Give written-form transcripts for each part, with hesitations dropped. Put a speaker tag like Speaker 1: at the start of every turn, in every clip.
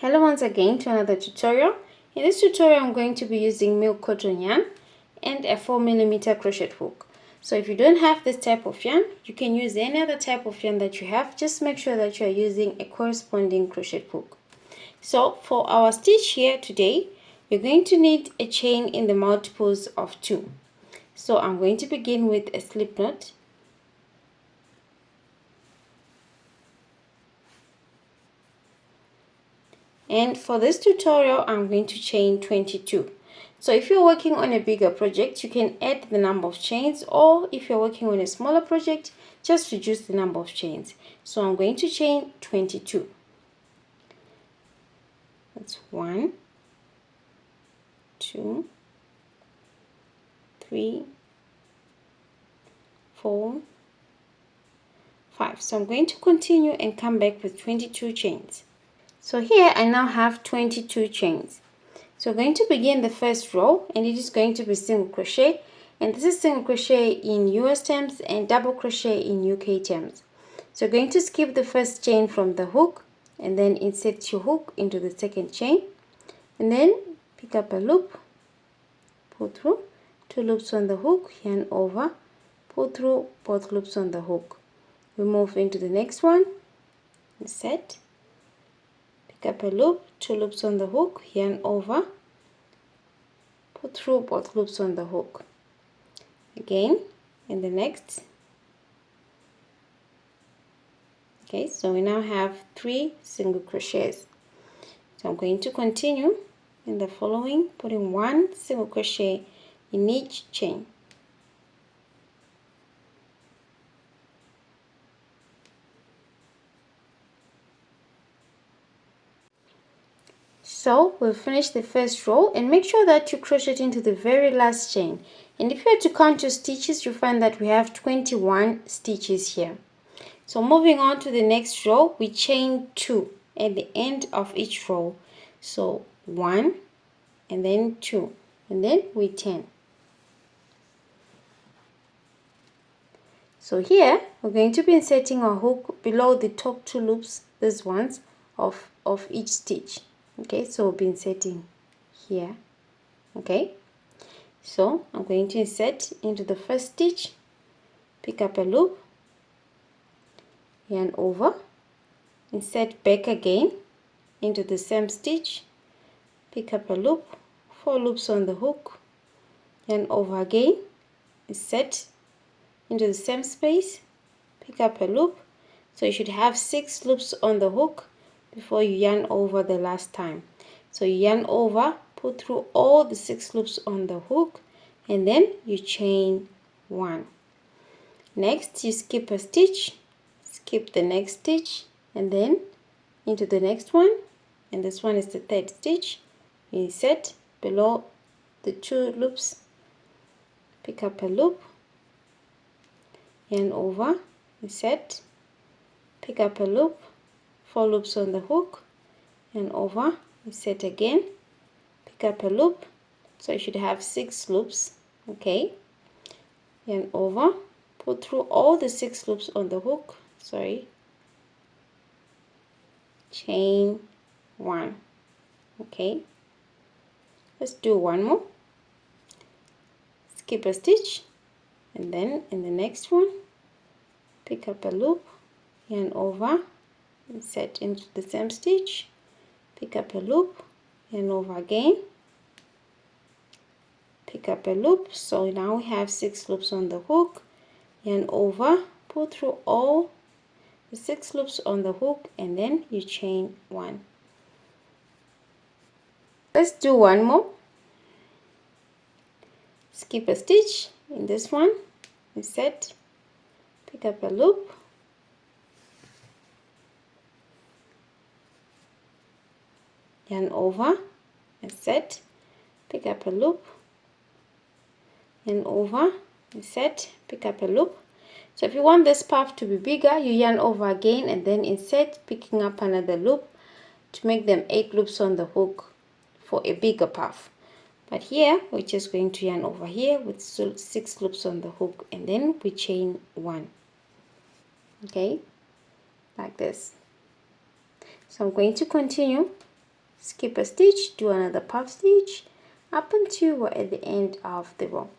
Speaker 1: Hello once again to another tutorial. In this tutorial I'm going to be using milk cotton yarn and a 4mm crochet hook. So if you don't have this type of yarn, you can use any other type of yarn that you have. Just make sure that you are using a corresponding crochet hook. So for our stitch here today, you're going to need a chain in the multiples of 2. So I'm going to begin with a slip knot. And for this tutorial, I'm going to chain 22. So if you're working on a bigger project, you can add the number of chains, or if you're working on a smaller project, just reduce the number of chains. So I'm going to chain 22. That's 1, 2, 3, 4, 5. So I'm going to continue and come back with 22 chains. So here I now have 22 chains. So we're going to begin the first row, and it is going to be single crochet, and this is single crochet in US terms and double crochet in UK terms. So you're going to skip the first chain from the hook and then insert your hook into the second chain, and then pick up a loop, pull through 2 loops on the hook, yarn over, pull through both loops on the hook. We move into the next one, insert, pick up a loop, 2 loops on the hook, yarn over, pull through both loops on the hook. Again in the next. Okay, so we now have 3 single crochets. So I'm going to continue in the following, putting 1 single crochet in each chain. So we'll finish the first row, and make sure that you crochet into the very last chain. And if you had to count your stitches, you find that we have 21 stitches here. So moving on to the next row, we chain 2 at the end of each row. So 1 and then 2, and then we turn. So here we're going to be inserting our hook below the top 2 loops, these ones of each stitch. Okay, so we'll be inserting here. Okay, so I'm going to insert into the first stitch, pick up a loop, yarn over, insert back again into the same stitch, pick up a loop, 4 loops on the hook, yarn over again, insert into the same space, pick up a loop. So you should have 6 loops on the hook before you yarn over the last time. So you yarn over, pull through all the 6 loops on the hook, and then you chain 1. Next you skip a stitch, skip the next stitch, and then into the next one, and this one is the 3rd stitch. You insert below the 2 loops, pick up a loop, yarn over, insert, pick up a loop, 4 loops on the hook, and over, insert again, pick up a loop. So you should have 6 loops. Okay, yarn over, pull through all the 6 loops on the hook, chain 1. Okay, let's do one more, skip a stitch, and then in the next one, pick up a loop, yarn over, insert into the same stitch, pick up a loop, yarn over again, pick up a loop. So now we have 6 loops on the hook, yarn over, pull through all the 6 loops on the hook, and then you chain 1. Let's do one more, skip a stitch in this one, insert, pick up a loop, yarn over, insert, pick up a loop, yarn over, insert, pick up a loop. So if you want this puff to be bigger, you yarn over again and then insert, picking up another loop to make them 8 loops on the hook for a bigger puff. But here we're just going to yarn over here with 6 loops on the hook, and then we chain 1. Okay, like this. So I'm going to continue skip a stitch, do another puff stitch up until we're at the end of the row.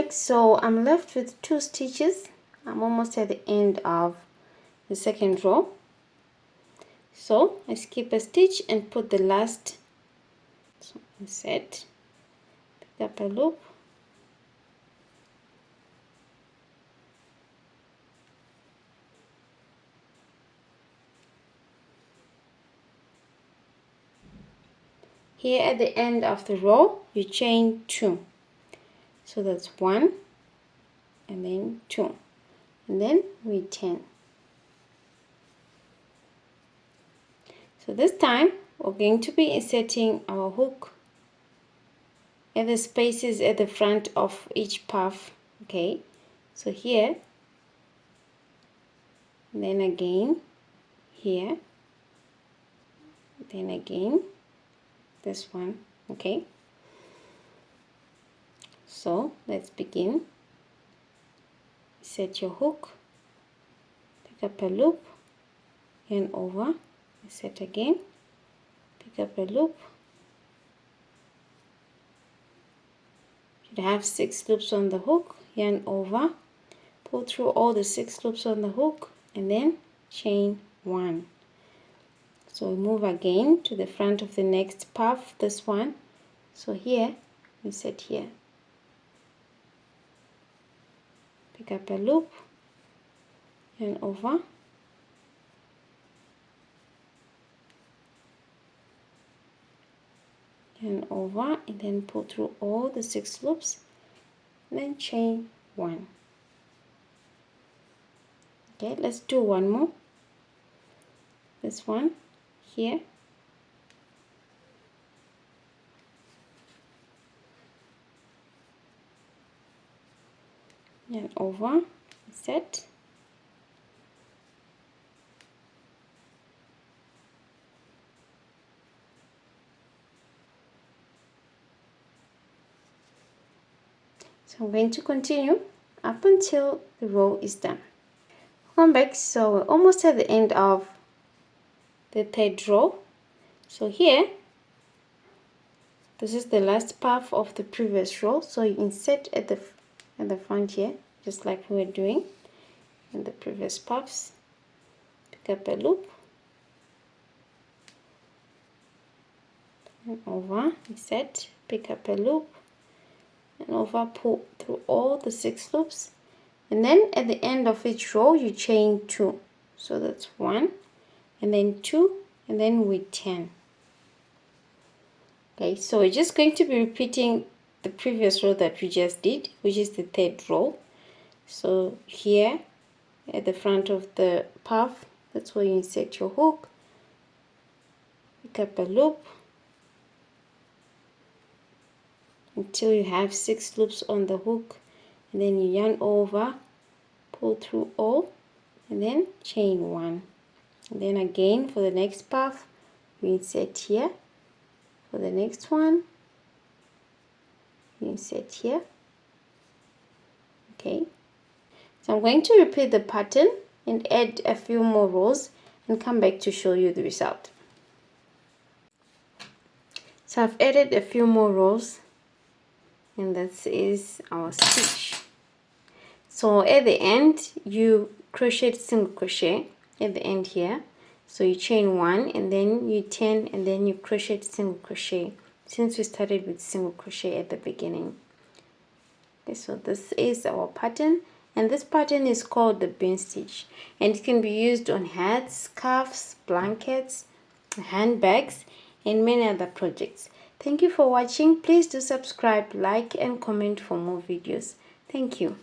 Speaker 1: So I'm left with 2 stitches. I'm almost at the end of the second row. So I skip a stitch and put the last, so insert, pick up a loop, here at the end of the row you chain 2, so that's 1 and then 2, and then we turn. So this time we're going to be inserting our hook at the spaces at the front of each puff. Okay, so here, then again here, then again this one. Okay, so let's begin. Set your hook, pick up a loop, yarn over, set again, pick up a loop. You have 6 loops on the hook, yarn over, pull through all the 6 loops on the hook, and then chain 1. So we move again to the front of the next puff, this one. So here we set here, pick up a loop, yarn over, yarn over, and then pull through all the 6 loops, and then chain 1. Okay, let's do one more. This one here, yarn over, set, so I'm going to continue up until the row is done. Come back. So we're almost at the end of the 3rd row. So here, this is the last puff of the previous row, so you insert at the front here, just like we were doing in the previous puffs. Pick up a loop, and over, insert, pick up a loop, and over, pull through all the 6 loops, and then at the end of each row you chain 2, so that's 1 and then 2, and then we turn. Okay, so we're just going to be repeating the previous row that we just did, which is the 3rd row. So here at the front of the puff, that's where you insert your hook, pick up a loop until you have 6 loops on the hook, and then you yarn over, pull through all, and then chain 1. And then again for the next puff you insert here, for the next one you insert here. Okay, so I'm going to repeat the pattern and add a few more rows and come back to show you the result. So I've added a few more rows, and this is our stitch. So at the end you crochet single crochet at the end here, so you chain 1 and then you turn and then you crochet single crochet, since we started with single crochet at the beginning. Okay, so this is our pattern, and this pattern is called the bean stitch, and it can be used on hats, scarves, blankets, handbags, and many other projects. Thank you for watching. Please do subscribe, like, and comment for more videos. Thank you.